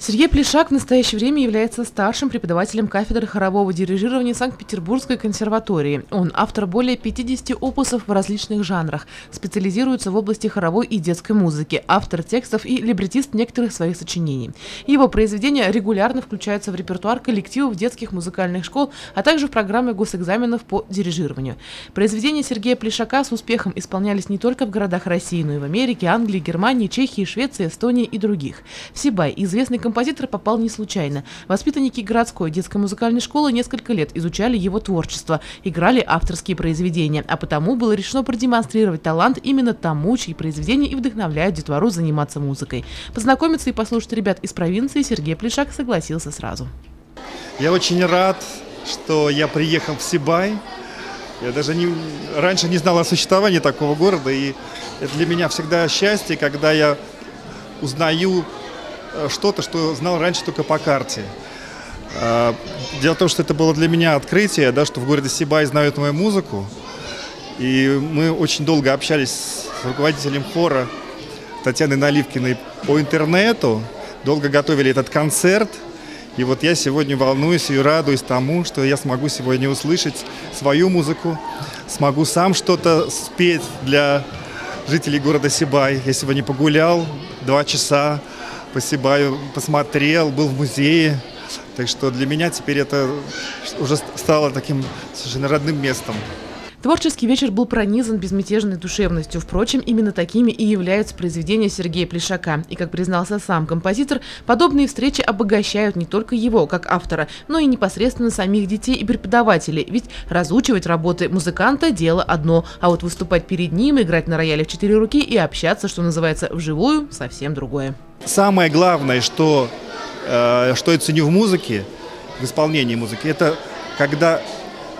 Сергей Плешак в настоящее время является старшим преподавателем кафедры хорового дирижирования Санкт-Петербургской консерватории. Он автор более 50 опусов в различных жанрах, специализируется в области хоровой и детской музыки, автор текстов и либретист некоторых своих сочинений. Его произведения регулярно включаются в репертуар коллективов детских музыкальных школ, а также в программы госэкзаменов по дирижированию. Произведения Сергея Плешака с успехом исполнялись не только в городах России, но и в Америке, Англии, Германии, Чехии, Швеции, Эстонии и других. В Сибай известный композитор попал не случайно. Воспитанники городской детской музыкальной школы несколько лет изучали его творчество, играли авторские произведения, а потому было решено продемонстрировать талант именно тому, чьи произведения и вдохновляют детвору заниматься музыкой. Познакомиться и послушать ребят из провинции Сергей Плешак согласился сразу. Я очень рад, что я приехал в Сибай. Я даже раньше не знал о существовании такого города, и это для меня всегда счастье, когда я узнаю что-то, что знал раньше только по карте. Дело в том, что это было для меня открытие, да, что в городе Сибай знают мою музыку. И мы очень долго общались с руководителем хора Татьяной Наливкиной по интернету, долго готовили этот концерт. И вот я сегодня волнуюсь и радуюсь тому, что я смогу сегодня услышать свою музыку, смогу сам что-то спеть для жителей города Сибай. Я сегодня погулял 2 часа по Сибаю, посмотрел, был в музее. Так что для меня теперь это уже стало таким совершенно родным местом. Творческий вечер был пронизан безмятежной душевностью. Впрочем, именно такими и являются произведения Сергея Плешака. И, как признался сам композитор, подобные встречи обогащают не только его, как автора, но и непосредственно самих детей и преподавателей. Ведь разучивать работы музыканта – дело одно, а вот выступать перед ним, играть на рояле в 4 руки и общаться, что называется, вживую – совсем другое. Самое главное, что я ценю в музыке, в исполнении музыки, это когда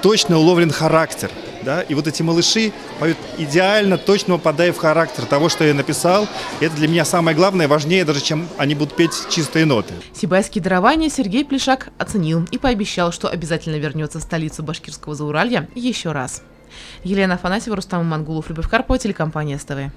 точно уловлен характер. Да? И вот эти малыши поют идеально, точно попадая в характер того, что я написал. Это для меня самое главное, важнее даже, чем они будут петь чистые ноты. Сибайские дарования Сергей Плешак оценил и пообещал, что обязательно вернется в столицу башкирского Зауралья еще раз. Елена Афанасьева, Рустам Мангулов, Любовь Карпова, телекомпания СТВ.